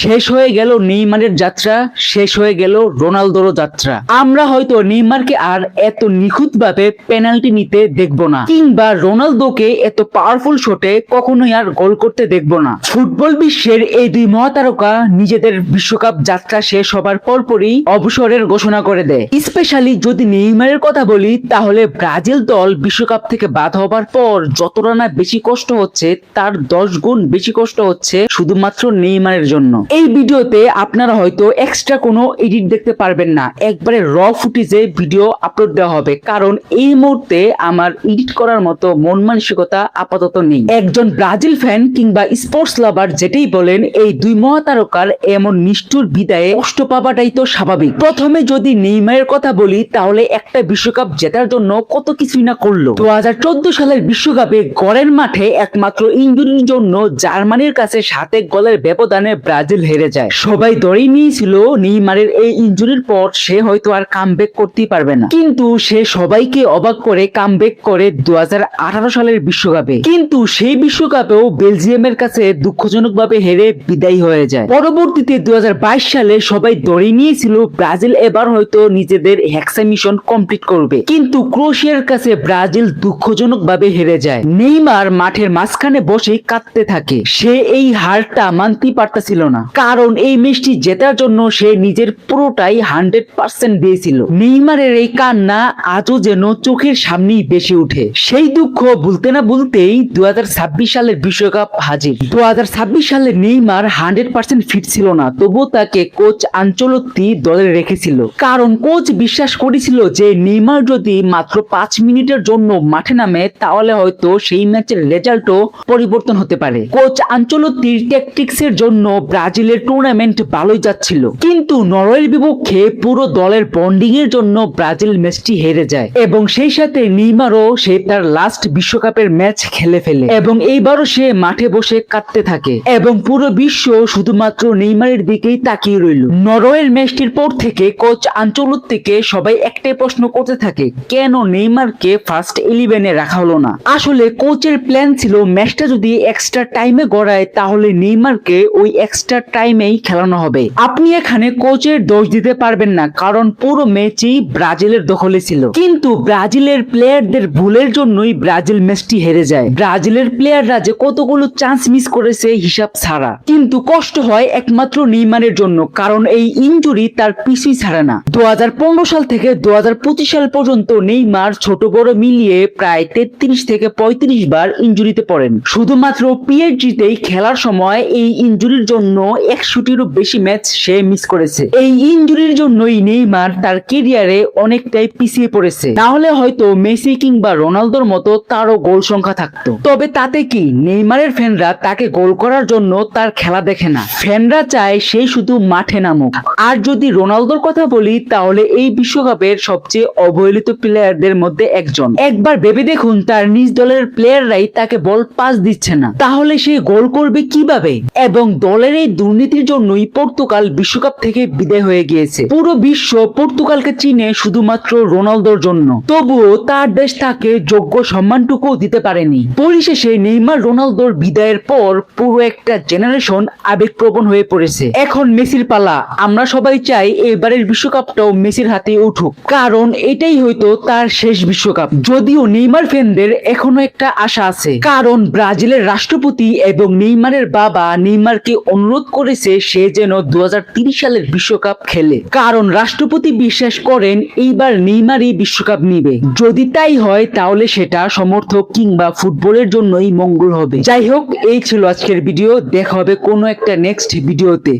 শেষ হয়ে গেল নেইমারের যাত্রা, শেষ হয়ে গেল রোনালদোর যাত্রা। আমরা হয়তো নেইমারকে আর এত নিখুঁতভাবে পেনাল্টি নিতে দেখব না, কিংবা রোনালদোকে এত পাওয়ারফুল শটে কখনোই আর গোল করতে দেখব না। ফুটবল বিশ্বের এই দুই মহাতারকা নিজেদের বিশ্বকাপ যাত্রা শেষ হবার পরপরই অবসরের ঘোষণা করে দেয়। স্পেশালি যদি নেইমারের কথা বলি, তাহলে ব্রাজিল দল বিশ্বকাপ থেকে বাদ হবার পর যতটা না বেশি কষ্ট হচ্ছে, তার 10 গুণ বেশি কষ্ট হচ্ছে শুধুমাত্র নেইমারের জন্য। এই ভিডিওতে আপনারা হয়তো এক্সট্রা কোনো এডিট দেখতে পারবেন না, একবারে র ফুটেজে ভিডিও আপলোড দেওয়া হবে, কারণ এই মুহূর্তে আমার এডিট করার মতো মন মানসিকতা আপাতত নেই। একজন ব্রাজিল ফ্যান কিংবা স্পোর্টস লাভার যেটাই বলেন, এই দুই মহাতারকার এমন নিষ্ঠুর বিদায়ে কষ্ট পাওয়াটাই তো স্বাভাবিক। প্রথমে যদি নেইমারের কথা বলি, তাহলে একটা বিশ্বকাপ জেতার জন্য কত কিছুই না করলো। 2014 সালের বিশ্বকাপে গড়ের মাঠে একমাত্র ইনজুরির জন্য জার্মানির কাছে 7 গোলের ব্যবধানে ব্রাজিল হেরে যায়। সবাই ধরেই নিয়েছিল নেইমারের এই ইনজুরির পর সে হয়তো আর কামব্যাক করতেই পারবে না, কিন্তু সে সবাইকে অবাক করে কামব্যাক করে 2018 সালের বিশ্বকাপে। কিন্তু সেই বিশ্বকাপেও বেলজিয়ামের কাছে দুঃখজনকভাবে হেরে বিদায় হয়ে যায়। পরবর্তীতে 2022 সালে সবাই ধরে নিয়েছিল ব্রাজিল এবার হয়তো নিজেদের হেক্সা মিশন কমপ্লিট করবে, কিন্তু ক্রোয়েশিয়ার কাছে ব্রাজিল দুঃখজনকভাবে হেরে যায়। নেইমার মাঠের মাঝখানে বসে কাঁদতে থাকে। সে এই হারটা মানতেই পারতেছিল না, কারণ এই ম্যাচটি জেতার জন্য সে নিজের পুরোটাই 100% দিয়েছিল। নেইমারের এই কান্না আজও যেন চোখের সামনেই বেশি উঠে। সেই দুঃখ ভুলতে না ভুলতেই 2026 সালের বিশ্বকাপ হাজির। 2026 সালে নেইমার 100% ফিট ছিল না, তবুও তাকে কোচ আনচেলত্তি দলে রেখেছিল, কারণ কোচ বিশ্বাস করেছিল যে নেইমার যদি মাত্র 5 মিনিটের জন্য মাঠে নামে, তাহলে হয়তো সেই ম্যাচের রেজাল্টও পরিবর্তন হতে পারে। কোচ আনচেলত্তির ট্যাকটিক্সের জন্য ব্রাজিলের টুর্নামেন্ট ভালোই যাচ্ছিল, কিন্তু নরওয়ের বিপক্ষে পুরো দলের বন্ডিং এর জন্য ব্রাজিল ম্যাচটি হেরে যায়, এবং সেই সাথে নেইমারও সে তার লাস্ট বিশ্বকাপের ম্যাচ খেলে ফেলে, এবং এইবারও সে মাঠে বসে কাঁদতে থাকে, এবং পুরো বিশ্ব শুধুমাত্র নেইমারের দিকেই তাকিয়ে রইল। নরওয়ের ম্যাচটির পর থেকে কোচ আনচেলত্তিকে সবাই একটাই প্রশ্ন করতে থাকে, কেন নেইমারকে ফার্স্ট 11-এ রাখা হলো না। আসলে কোচের প্ল্যান ছিল ম্যাচটা যদি এক্সট্রা টাইমে গড়ায়, তাহলে নেইমারকে ওই এক্সট্রা টাইমেই খেলানো হবে। আপনি এখানে কোচের দোষ দিতে পারবেন না, কারণ পুরো ম্যাচই ব্রাজিলের দখলে ছিল, কিন্তু ব্রাজিলের প্লেয়ারদের ভুলের জন্যই ব্রাজিল ম্যাচটি হেরে যায়। ব্রাজিলের প্লেয়াররা যে কতগুলো চান্স মিস করেছে হিসাব ছাড়া, কিন্তু কষ্ট হয় একমাত্র নেইমারের জন্য, কারণ এই ইনজুরি তার পিছুই ছাড়ে না। 2015 সাল থেকে 2025 সাল পর্যন্ত নেইমার ছোট বড় মিলিয়ে প্রায় 33 থেকে 35 বার ইনজুরিতে পড়েন। শুধুমাত্র পিএসজিতেই খেলার সময় এই ইনজুরির জন্য 100টিরও বেশি ম্যাচ সে মিস করেছে। এই ইনজুরির জন্যই নেইমার তার ক্যারিয়ারে অনেকটাই পিছিয়ে পড়েছে, না হলে হয়তো মেসি কিংবা রোনালদোর মতো তারও গোল সংখ্যা থাকতো। তবে তাতে কি, নেইমারের ফ্যানরা তাকে গোল করার জন্য তার খেলা দেখে না, ফ্যানরা চায় সে শুধু মাঠে নামুক। আর যদি রোনালদোর কথা বলি, তাহলে এই বিশ্বকাপের সবচেয়ে অবহেলিত প্লেয়ারদের মধ্যে একজন। একবার ভেবে দেখুন, তার নিজ দলের প্লেয়াররাই তাকে বল পাস দিচ্ছে না, তাহলে সে গোল করবে কিভাবে? এবং দলের এই দুর্নীতির জন্যই পর্তুগাল বিশ্বকাপ থেকে বিদায় হয়ে গিয়েছে। পুরো বিশ্ব পর্তুগালকে চিনে শুধুমাত্র রোনালদোর জন্য, তবুও তার দেশ তাকে যোগ্য সম্মানটুকু দিতে পারেনি। পরিশেষে নেইমার রোনালদোর বিদায়ের পর পুরো একটা জেনারেশন আবেগপ্রবণ হয়ে পড়েছে। এখন মেসির পালা। আমরা সবাই চাই এবারের বিশ্বকাপটাও মেসির হাতে উঠুক, কারণ এটাই হয়তো তার শেষ বিশ্বকাপ। যদিও নেইমার ফ্যানদের এখনো একটা আশা আছে, কারণ ব্রাজিলের রাষ্ট্রপতি এবং নেইমারের বাবা নেইমারকে অনুরোধ করেছে সে যেন 2030 সালের বিশ্বকাপ খেলে, কারণ রাষ্ট্রপতি বিশ্বাস করেন এইবার নেইমারই বিশ্বকাপ নিবে। যদি তাই হয়, তাহলে সেটা সমর্থক কিংবা ফুটবলের জন্যই মঙ্গল হবে। যাই হোক, এই ছিল আজকের ভিডিও। দেখা হবে কোনো একটা নেক্সট ভিডিওতে।